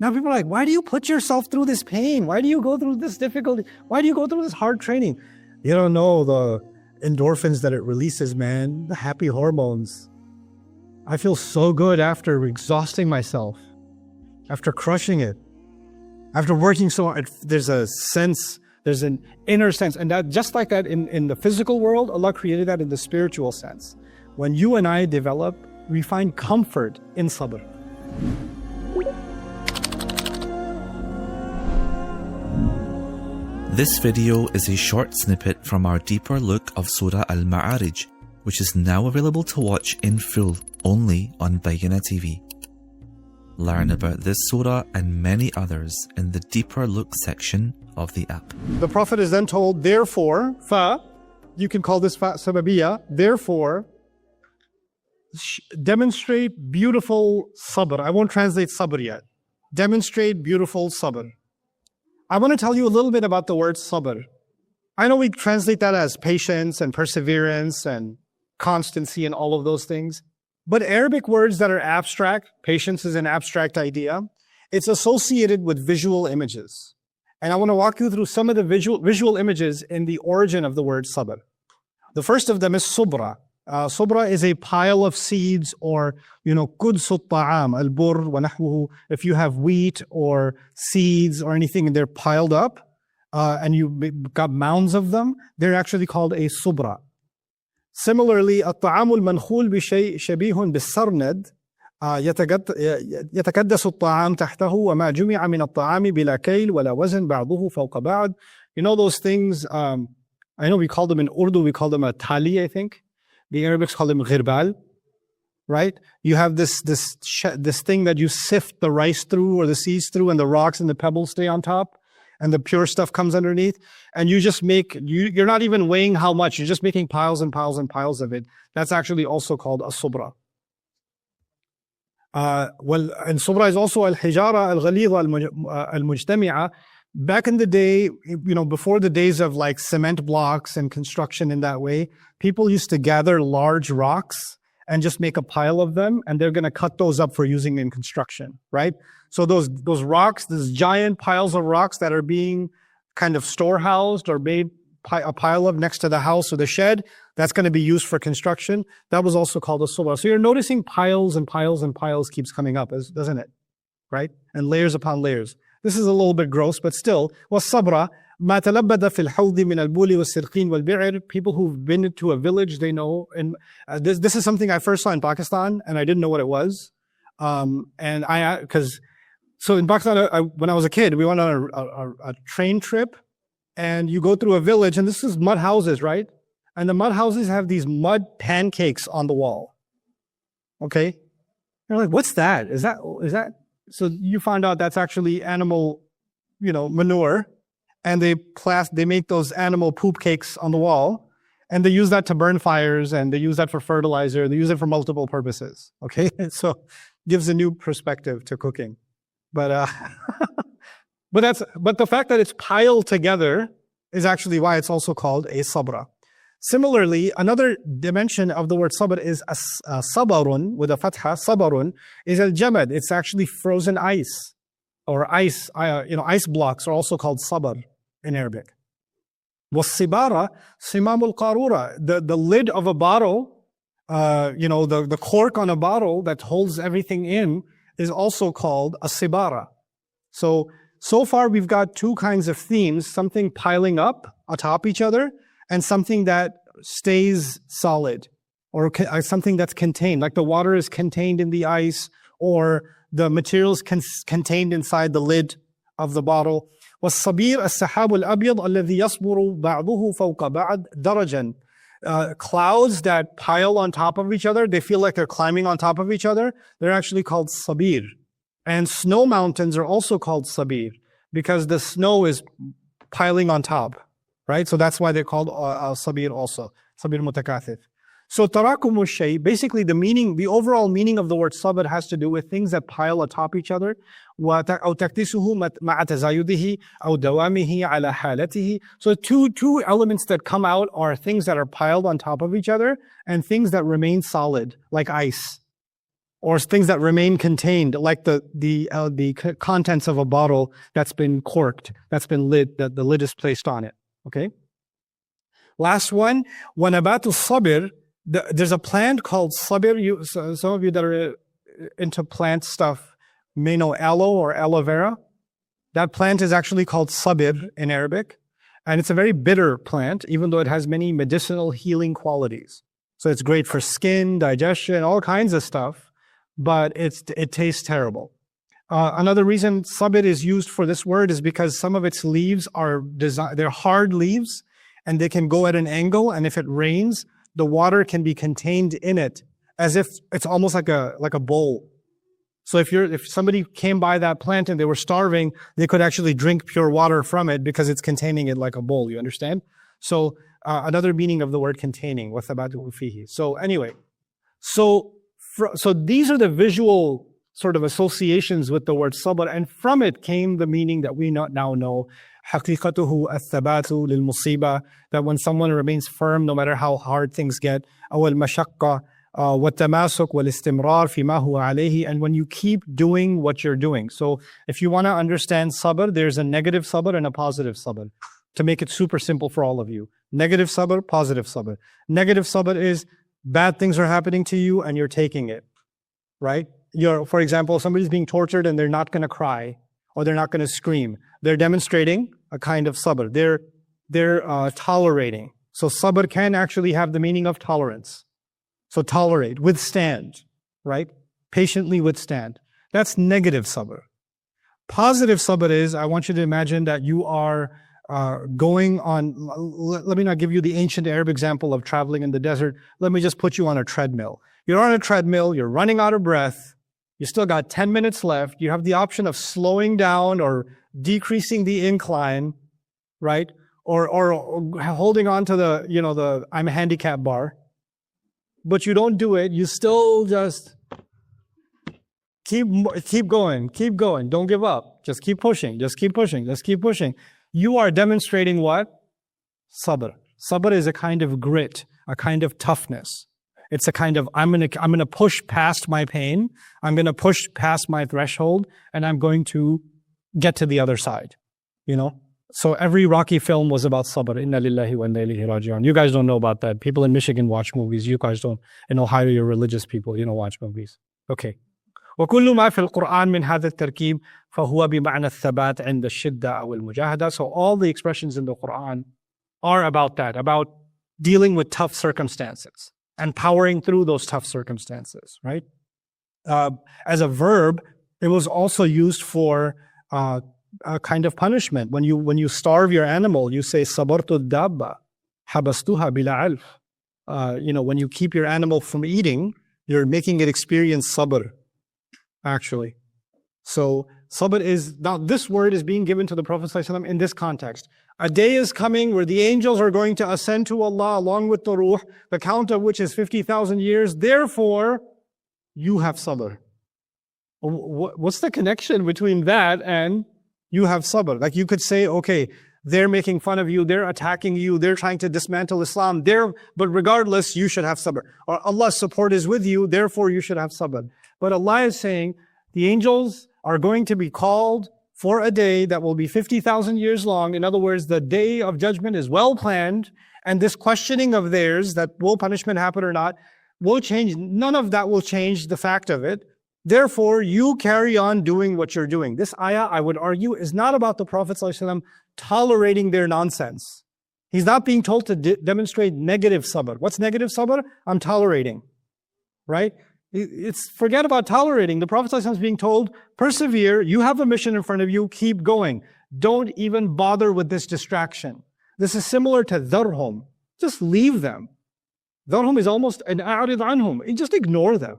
Now people are like, why do you put yourself through this pain? Why do you go through this difficulty? Why do you go through this hard training? You don't know the endorphins that it releases, man, the happy hormones. I feel so good after exhausting myself, after crushing it, after working so hard. There's a sense, there's an inner sense. And that, just like that in the physical world, Allah created that in the spiritual sense. When you and I develop, we find comfort in sabr. This video is a short snippet from our deeper look of Surah Al-Ma'arij, which is now available to watch in full only on Bayyinah TV. Learn about this surah and many others in the deeper look section of the app. The Prophet is then told, therefore, you can call this fa sababiyya, therefore, demonstrate beautiful sabr. I won't translate sabr yet. Demonstrate beautiful sabr. I want to tell you a little bit about the word sabr. I know we translate that as patience and perseverance and constancy and all of those things. But Arabic words that are abstract, patience is an abstract idea, it's associated with visual images. And I want to walk you through some of the visual images in the origin of the word sabr. The first of them is subra. Subra is a pile of seeds, or, kudsut ta'am, al-burr wa nahwuhu. If you have wheat or seeds or anything and they're piled up, and you've got mounds of them, they're actually called a subra. Similarly, الطعام المنخول بشيء شبيه بالسرند يتكدس الطعام تحته وما جمع من الطعام بلا كيل ولا وزن بعضه فوق بعض. You know those things, I know we call them in Urdu, we call them a tali, I think. The Arabics call them ghirbal, right? You have this thing that you sift the rice through or the seeds through, and the rocks and the pebbles stay on top, and the pure stuff comes underneath. And you just you're not even weighing how much, you're just making piles and piles and piles of it. That's actually also called a subra. And subra is also al-hijara al-ghalidha al-mujtami'a. Back in the day, before the days of like cement blocks and construction in that way, people used to gather large rocks and just make a pile of them, and they're going to cut those up for using in construction, right? So those rocks, these giant piles of rocks that are being kind of storehoused or made a pile of next to the house or the shed, that's going to be used for construction. That was also called a subra. So you're noticing piles and piles and piles keeps coming up, doesn't it? Right? And layers upon layers. This is a little bit gross, but still, والصبر ما تلبد في الحوض من البول والسرقين والبعر. People who've been to a village, they know. And this is something I first saw in Pakistan, and I didn't know what it was. So in Pakistan, when I was a kid, we went on a train trip, and you go through a village, and this is mud houses, right? And the mud houses have these mud pancakes on the wall. Okay? You're like, what's that? Is that? So you find out that's actually animal, manure, and they make those animal poop cakes on the wall, and they use that to burn fires, and they use that for fertilizer. They use it for multiple purposes. Okay, so gives a new perspective to cooking. But but the fact that it's piled together is actually why it's also called a sabra. Similarly, another dimension of the word sabr is sabarun, with a fatha. Sabarun is al-jamad. It's actually frozen ice, or ice. Ice blocks are also called sabr in Arabic. Was-sibara simamul qarura. The lid of a bottle, the cork on a bottle that holds everything in, is also called a sibara. So far we've got two kinds of themes: something piling up atop each other, and something that stays solid, or something that's contained, like the water is contained in the ice, or the materials contained inside the lid of the bottle. وَالصَّبِيرُ السَّحَابُ الْأَبْيَضُ الَّذِي يَصْبُرُ بَعْضُهُ فَوْقَ بَعْضٍ دَرَجًا. Clouds that pile on top of each other, they feel like they're climbing on top of each other. They're actually called sabir. And snow mountains are also called sabir, because the snow is piling on top. Right? So that's why they're called sabir also. Sabir mutakathif. So tarakumu shay, basically the overall meaning of the word sabr has to do with things that pile atop each other. أو تكتسه مع تزايده أو دوامه على حالته. So two elements that come out are things that are piled on top of each other and things that remain solid, like ice. or things that remain contained, like the contents of a bottle that's been corked, that's been lid, that the lid is placed on it. Okay. Last one, wanabatu sabr. There's a plant called sabr. Some of you that are into plant stuff may know aloe or aloe vera. That plant is actually called sabr in Arabic, and it's a very bitter plant, even though it has many medicinal healing qualities. So it's great for skin, digestion, all kinds of stuff, but it tastes terrible. Another reason sabr is used for this word is because some of its leaves they're hard leaves, and they can go at an angle, and if it rains, the water can be contained in it as if it's almost like a bowl. So if somebody came by that plant and they were starving, they could actually drink pure water from it because it's containing it like a bowl. You understand? So another meaning of the word containing, وَثَبَاتُهُ فِيهِ. So anyway, so these are the visual sort of associations with the word sabr, and from it came the meaning that we now know, حقيقته الثبات للمصيبة, that when someone remains firm no matter how hard things get, أو المشقة والتماسك والاستمرار فيما هو عليه, and when you keep doing what you're doing. So if you want to understand sabr, there's a negative sabr and a positive sabr, to make it super simple for all of you. Negative sabr, positive sabr. Negative sabr is bad things are happening to you and you're taking it, right? For example, somebody's being tortured and they're not going to cry or they're not going to scream. They're demonstrating a kind of sabr. They're tolerating. So sabr can actually have the meaning of tolerance. So tolerate, withstand, right? Patiently withstand. That's negative sabr. Positive sabr is, I want you to imagine that you are going on, let me not give you the ancient Arab example of traveling in the desert. Let me just put you on a treadmill. You're on a treadmill, you're running out of breath, you still got 10 minutes left, you have the option of slowing down or decreasing the incline, right? Or holding on to the I'm a handicap bar. But you don't do it, you still just keep going. Don't give up. Just keep pushing. You are demonstrating what? Sabr. Sabr is a kind of grit, a kind of toughness. It's a kind of, I'm gonna push past my pain, I'm gonna push past my threshold, and I'm going to get to the other side. So every Rocky film was about sabr. Inna lillahi wa inna ilayhi raji'un. You guys don't know about that. People in Michigan watch movies. You guys don't. In Ohio, you're religious people. You don't watch movies. Okay. وكل ما في القرآن من هذا التركيب فهو بمعنى الثبات عند الشدة أو المجاهدة. So all the expressions in the Quran are about that, about dealing with tough circumstances and powering through those tough circumstances, right? As a verb, it was also used for a kind of punishment. When you starve your animal, you say sabartu dabba, habastuha bila alf. When you keep your animal from eating, you're making it experience sabr, actually. So sabr is, now this word is being given to the Prophet ﷺ in this context. A day is coming where the angels are going to ascend to Allah along with the ruh, the count of which is 50,000 years. Therefore, you have sabr. What's the connection between that and you have sabr? Like you could say, okay, they're making fun of you, they're attacking you, they're trying to dismantle Islam, but regardless, you should have sabr. Or Allah's support is with you, therefore you should have sabr. But Allah is saying, the angels are going to be called for a day that will be 50,000 years long. In other words, the day of judgment is well planned, and this questioning of theirs, that will punishment happen or not, will change. None of that will change the fact of it. Therefore, you carry on doing what you're doing. This ayah, I would argue, is not about the Prophet ﷺ tolerating their nonsense. He's not being told to demonstrate negative sabr. What's negative sabr? I'm tolerating, right? Forget about tolerating. The Prophet ﷺ is being told, persevere, you have a mission in front of you, keep going. Don't even bother with this distraction. This is similar to dharhum. Just leave them. Dharhum is almost an a'rid anhum. Just ignore them.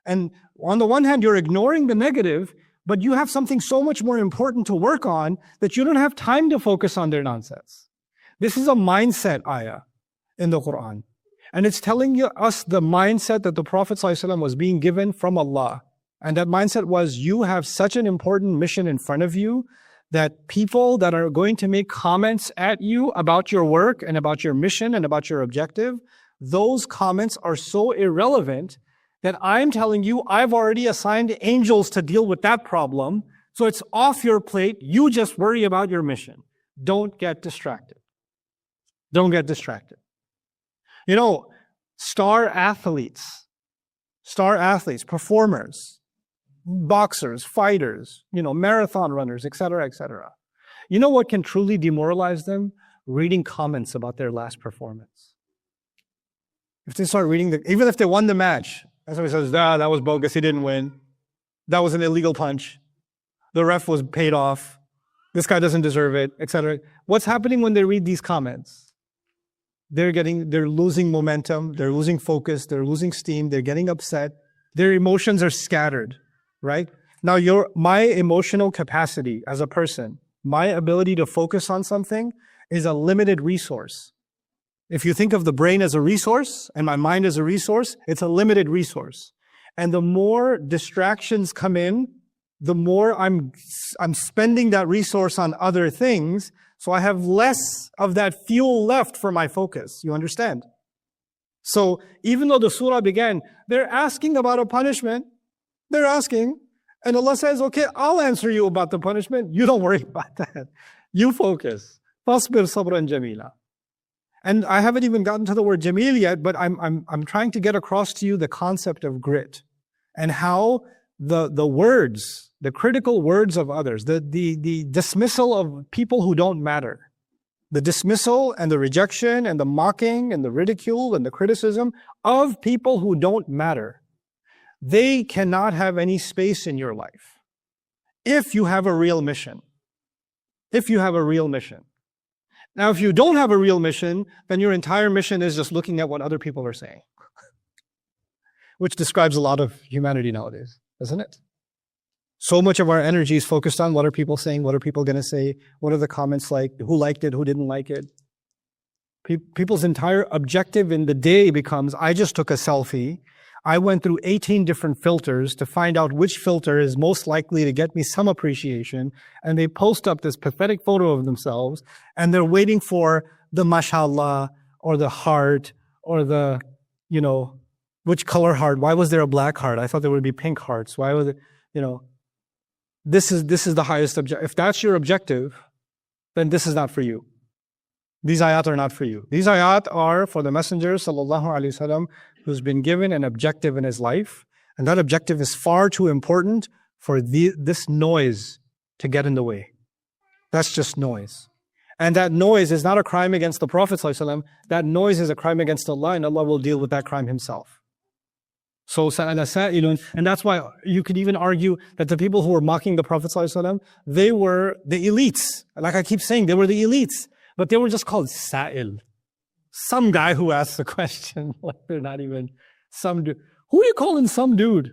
And on the one hand, you're ignoring the negative, but you have something so much more important to work on that you don't have time to focus on their nonsense. This is a mindset ayah in the Quran. And it's telling us the mindset that the Prophet ﷺ was being given from Allah. And that mindset was, you have such an important mission in front of you that people that are going to make comments at you about your work and about your mission and about your objective, those comments are so irrelevant that I'm telling you I've already assigned angels to deal with that problem. So it's off your plate. You just worry about your mission. Don't get distracted. Don't get distracted. You know, star athletes, performers, boxers, fighters, marathon runners, etc., etc. You know what can truly demoralize them? Reading comments about their last performance. If they start reading even if they won the match, and somebody says, that was bogus, he didn't win. That was an illegal punch. The ref was paid off. This guy doesn't deserve it, etc. What's happening when they read these comments? They're losing momentum, they're losing focus, they're losing steam, they're getting upset. Their emotions are scattered, right? Now, my emotional capacity as a person, my ability to focus on something is a limited resource. If you think of the brain as a resource and my mind as a resource, it's a limited resource. And the more distractions come in, the more I'm spending that resource on other things, so I have less of that fuel left for my focus. You understand? So even though the surah began, they're asking about a punishment. They're asking, and Allah says, okay, I'll answer you about the punishment. You don't worry about that. You focus. Fasbir sabran jamila. And I haven't even gotten to the word jameel yet, but I'm trying to get across to you the concept of grit and how the words, the critical words of others, the dismissal of people who don't matter, the dismissal and the rejection and the mocking and the ridicule and the criticism of people who don't matter, they cannot have any space in your life if you have a real mission. If you have a real mission. Now, if you don't have a real mission, then your entire mission is just looking at what other people are saying, which describes a lot of humanity nowadays, doesn't it? So much of our energy is focused on what are people saying, what are people going to say, what are the comments like, who liked it, who didn't like it. People's entire objective in the day becomes, I just took a selfie. I went through 18 different filters to find out which filter is most likely to get me some appreciation. And they post up this pathetic photo of themselves and they're waiting for the mashallah or the heart or the, which color heart? Why was there a black heart? I thought there would be pink hearts. Why was it, this is the highest objective. If that's your objective, then this is not for you. These ayat are not for you. These ayat are for the Messenger sallallahu alaihi wasallam, who's been given an objective in his life, and that objective is far too important for this noise to get in the way. That's just noise. And that noise is not a crime against the Prophet sallallahu alaihi wasallam. That noise is a crime against Allah, and Allah will deal with that crime himself. So, and that's why you could even argue that the people who were mocking the Prophet sallallahu alaihi wasallam, they were the elites. Like I keep saying, they were the elites. But they were just called sa'il. Some guy who asks a question, like they're not even some dude. Who are you calling some dude?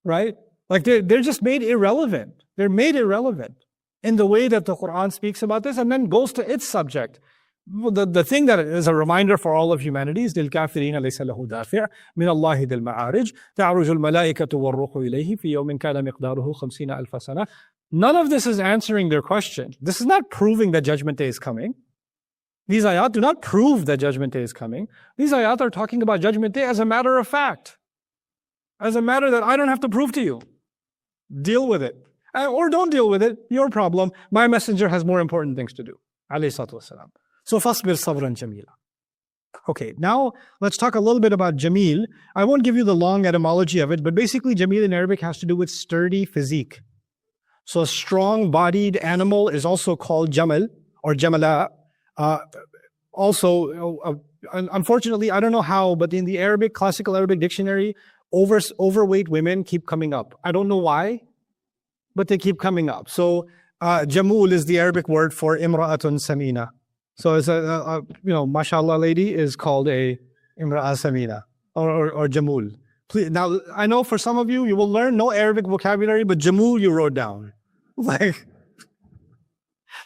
Right? Like they're just made irrelevant. They're made irrelevant in the way that the Quran speaks about this and then goes to its subject. The thing that is a reminder for all of humanity is لِلْكَافِرِينَ لَيْسَ لَهُ دَافِعٌ مِنَ اللَّهِ ذِي الْمَعَارِجِ تَعْرُجُ الْمَلَائِكَةُ وَالرُّوحُ إِلَيْهِ فِي يَوْمٍ كَانَ مِقْدَارُهُ 50 أَلْفَ سَنَةٍ. None of this is answering their question. This is not proving that Judgment Day is coming. These ayat do not prove that Judgment Day is coming. These ayat are talking about Judgment Day as a matter of fact. As a matter that I don't have to prove to you. Deal with it. Or don't deal with it. Your problem. My messenger has more important things to do. Alayhi salatu wasalam. So, fasbir sabran jamila. Okay, now let's talk a little bit about Jameel. I won't give you the long etymology of it, but basically Jameel in Arabic has to do with sturdy physique. So a strong-bodied animal is also called jamal or jamala. Unfortunately, I don't know how, but in the classical Arabic dictionary, overweight women keep coming up. I don't know why, but they keep coming up. So jamul is the Arabic word for imra'atun samina. So it's mashallah lady is called a imra'a samina or jamul. Please, now, I know for some of you, you will learn no Arabic vocabulary, but jamul you wrote down. Like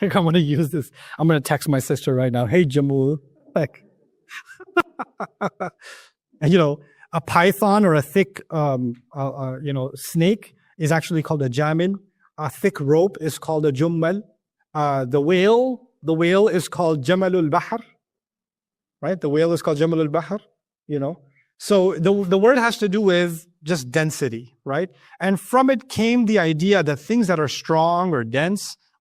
I'm going to use this. I'm going to text my sister right now. Hey, Jamul. Like, a python or a thick, snake is actually called a jamil. A thick rope is called a jummal. The whale is called jamalul bahr. Right? The whale is called jamalul bahr. So the word has to do with just density, right? And from it came the idea that things that are strong or dense,